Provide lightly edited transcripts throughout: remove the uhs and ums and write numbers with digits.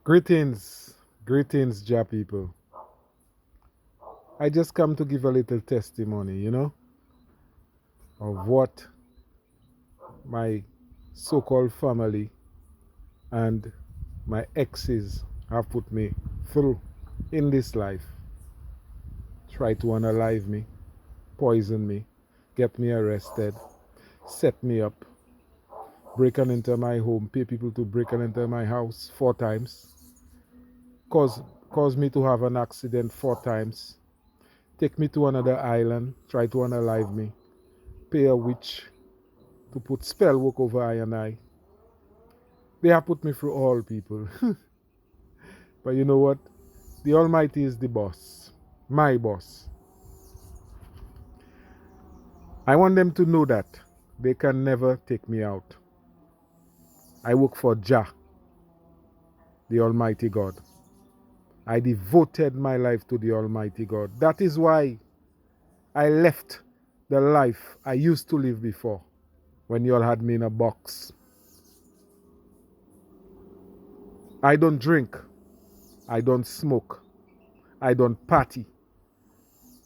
Greetings, Jah people. I just come to give a little testimony, of what my so called family and my exes have put me through in this life. Try to unalive me, poison me, get me arrested, set me up, breaking into my home, pay people to break into my house 4 times, cause, cause me to have an accident 4 times, take me to another island, try to unalive me, pay a witch to put spell work over I and I. They have put me through all people. But you know what? The Almighty is the boss, my boss. I want them to know that they can never take me out. I work for Jah, the Almighty God. I devoted my life to the Almighty God. That is why I left the life I used to live before, when you all had me in a box. I don't drink, I don't smoke, I don't party,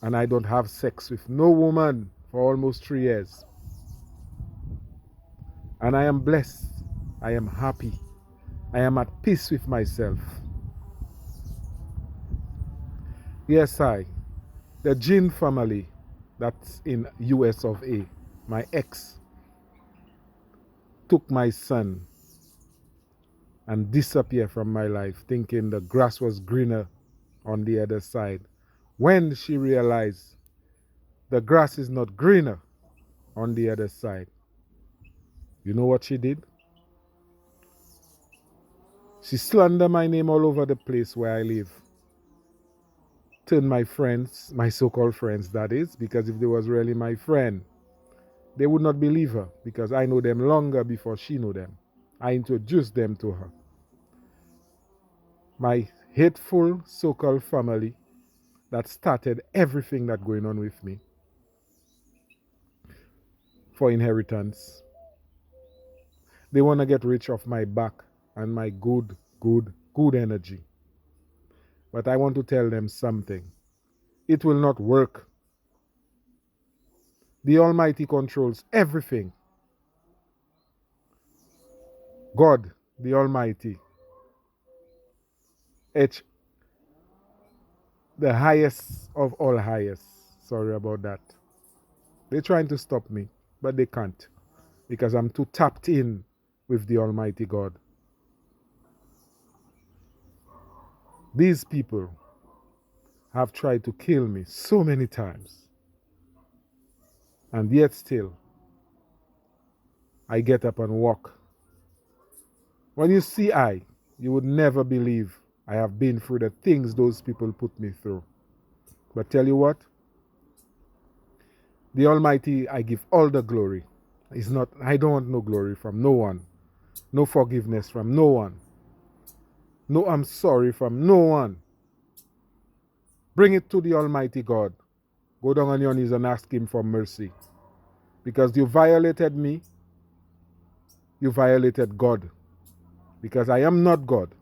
and I don't have sex with no woman for almost 3 years. And I am blessed, I am happy, I am at peace with myself. Yes, the Jin family that's in US of A, my ex, took my son and disappeared from my life, thinking the grass was greener on the other side. When she realized the grass is not greener on the other side, you know what she did? She slandered my name all over the place where I live. Turned my friends, my so-called friends that is, because if they was really my friend, they would not believe her, because I know them longer before she knew them. I introduced them to her. My hateful so-called family that started everything that going on with me for inheritance. They want to get rich off my back and my good energy. But I want to tell them something. It will not work. The Almighty controls everything. God, the Almighty, H, the highest of all highest. Sorry about that. They're trying to stop me, but they can't, because I'm too tapped in with the Almighty God. These people have tried to kill me so many times, and yet still I get up and walk. When you see you would never believe I have been through the things those people put me through. But tell you what, the Almighty, I give all the glory. I don't want no glory from no one, no forgiveness from no one, no I'm sorry from no one. Bring it to the Almighty God. Go down on your knees and ask Him for mercy. Because you violated me, you violated God. Because I am not God,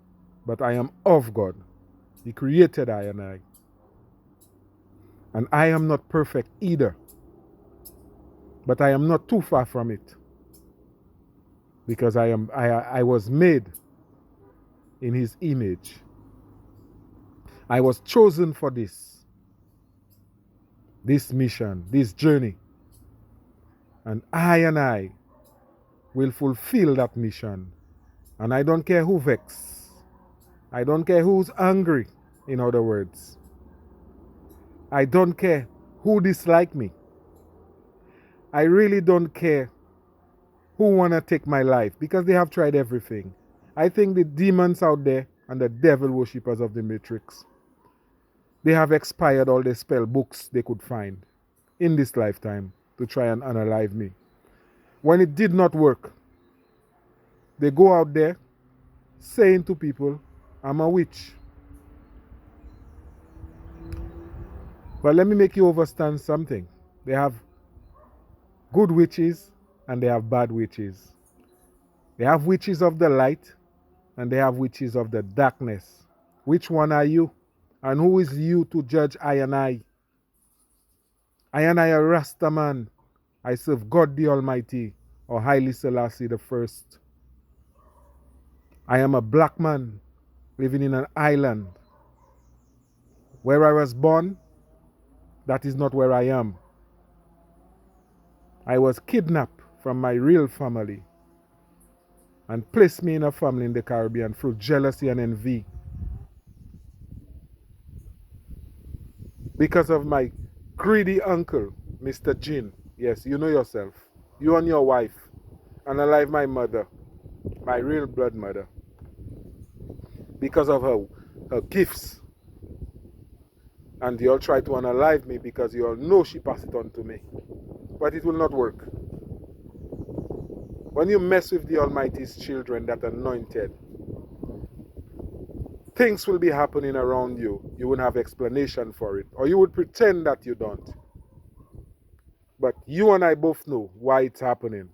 but I am of God. He created I and I. And I am not perfect either. But I am not too far from it. Because I was made in His image. I was chosen for this mission, this journey. And I will fulfill that mission. And I don't care who vex. I don't care who's angry, in other words. I don't care who dislike me. I really don't care who want to take my life, because they have tried everything. I think the demons out there and the devil worshippers of the matrix, they have expired all the spell books they could find in this lifetime to try and unalive me. When it did not work, they go out there saying to people, I'm a witch. But let me make you understand something. They have good witches and they have bad witches. They have witches of the light and they have witches of the darkness. Which one are you? And who is you to judge I and I? I and I a Rasta man. I serve God the Almighty, or Haile Selassie the First. I am a black man living in an island. Where I was born, that is not where I am. I was kidnapped from my real family and placed me in a family in the Caribbean through jealousy and envy. Because of my greedy uncle, Mr. Jin. Yes, you know yourself. You and your wife. And alive my mother, my real blood mother. Because of her gifts. And you all try to unalive me because you all know she passed it on to me. But it will not work. When you mess with the Almighty's children that are anointed, things will be happening around you. You wouldn't have explanation for it. Or you would pretend that you don't. But you and I both know why it's happening.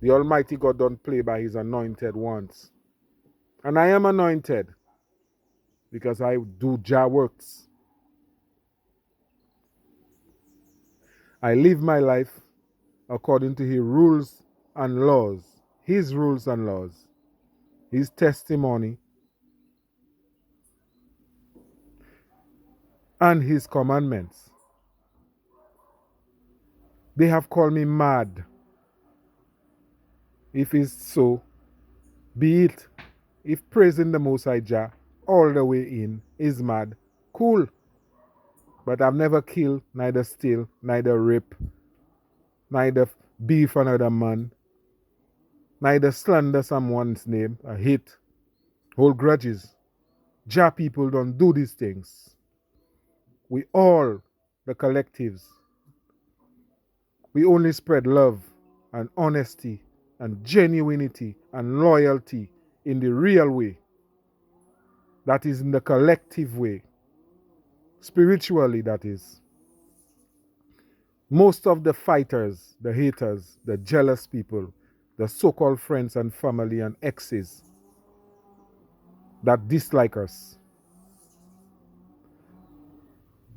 The Almighty God don't play by his anointed ones. And I am anointed because I do Jah works. I live my life according to his rules and laws. His rules and laws. His testimony and his commandments. They have called me mad. If it's so, be it. If praising the Most High Jah all the way in is mad, cool. But I've never killed, neither steal, neither rape, neither beef another man, neither slander someone's name, or hate, hold grudges. Jah people don't do these things. We all, the collectives, we only spread love and honesty and genuinity and loyalty in the real way. That is in the collective way. Spiritually, that is. Most of the fighters, the haters, the jealous people, the so-called friends and family and exes that dislike us,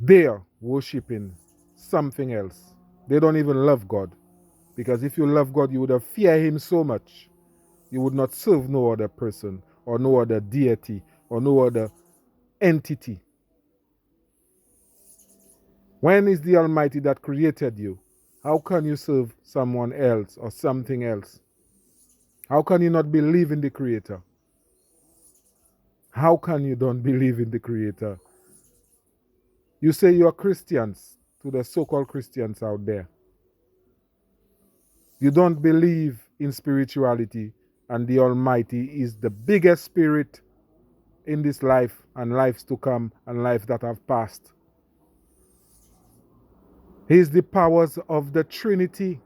they are worshipping something else. They don't even love God. Because if you love God, you would have feared him so much. You would not serve no other person or no other deity or no other entity. When is the Almighty that created you? How can you serve someone else or something else? How can you not believe in the Creator? How can you don't believe in the Creator? You say you are Christians, to the so-called Christians out there. You don't believe in spirituality, and the Almighty is the biggest spirit in this life and lives to come and life that have passed. He is the powers of the Trinity.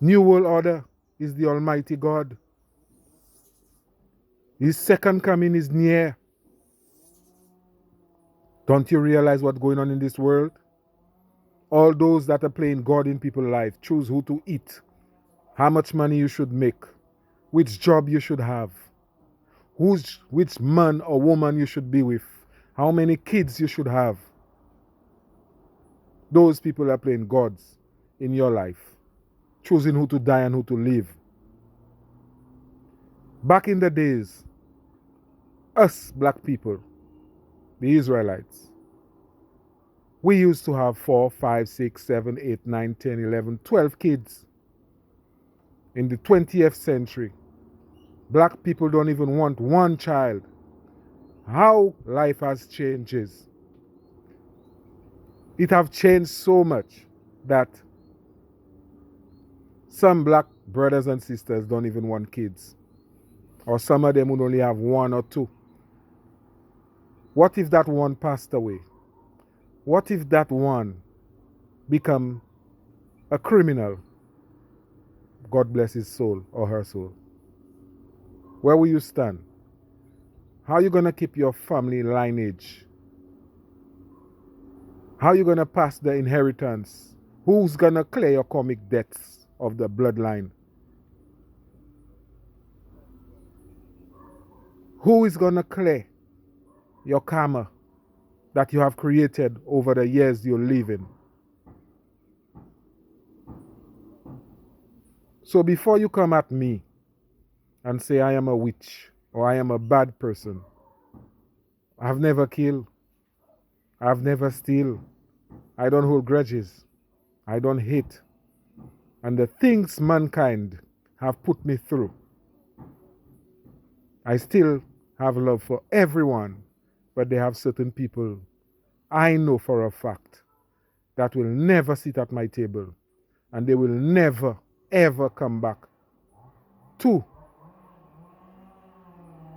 New World Order is the Almighty God. His second coming is near. Don't you realize what's going on in this world? All those that are playing God in people's life, choose who to eat, how much money you should make, which job you should have, which man or woman you should be with, how many kids you should have. Those people are playing gods in your life, choosing who to die and who to live. Back in the days, us black people, the Israelites, we used to have 4, 5, 6, 7, 8, 9, 10, 11, 12 kids. In the 20th century, black people don't even want one child. How life has changes. It have changed so much that some black brothers and sisters don't even want kids. Or some of them would only have 1 or 2. What if that one passed away? What if that one become a criminal? God bless his soul or her soul. Where will you stand? How are you going to keep your family lineage? How are you going to pass the inheritance? Who's going to clear your karmic debts of the bloodline? Who is going to clear your karma that you have created over the years you're living? So before you come at me and say I am a witch or I am a bad person, I've never killed, I've never steal, I don't hold grudges, I don't hate. And the things mankind have put me through, I still have love for everyone, but they have certain people I know for a fact that will never sit at my table, and they will never, ever come back to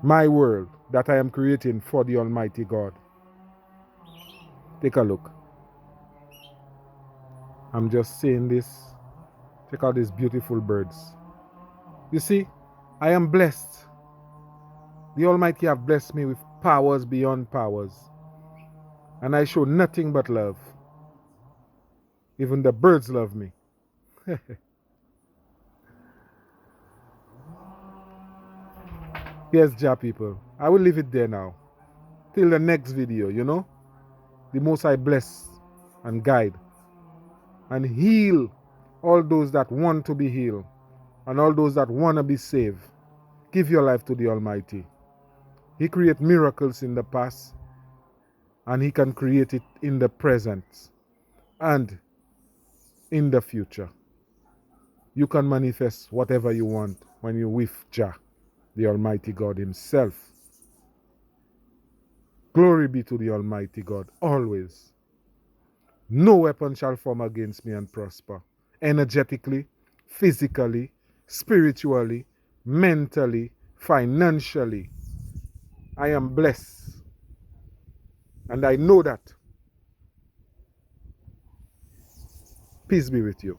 my world that I am creating for the Almighty God. Take a look. I'm just saying this. Check out these beautiful birds. You see, I am blessed. The Almighty have blessed me with powers beyond powers. And I show nothing but love. Even the birds love me. Yes, Jah people. I will leave it there now. Till the next video, you know. The Most High bless and guide and heal all those that want to be healed and all those that want to be saved. Give your life to the Almighty. He created miracles in the past and He can create it in the present and in the future. You can manifest whatever you want when you with Jah, the Almighty God Himself. Glory be to the Almighty God always. No weapon shall form against me and prosper. Energetically, physically, spiritually, mentally, financially. I am blessed. And I know that. Peace be with you.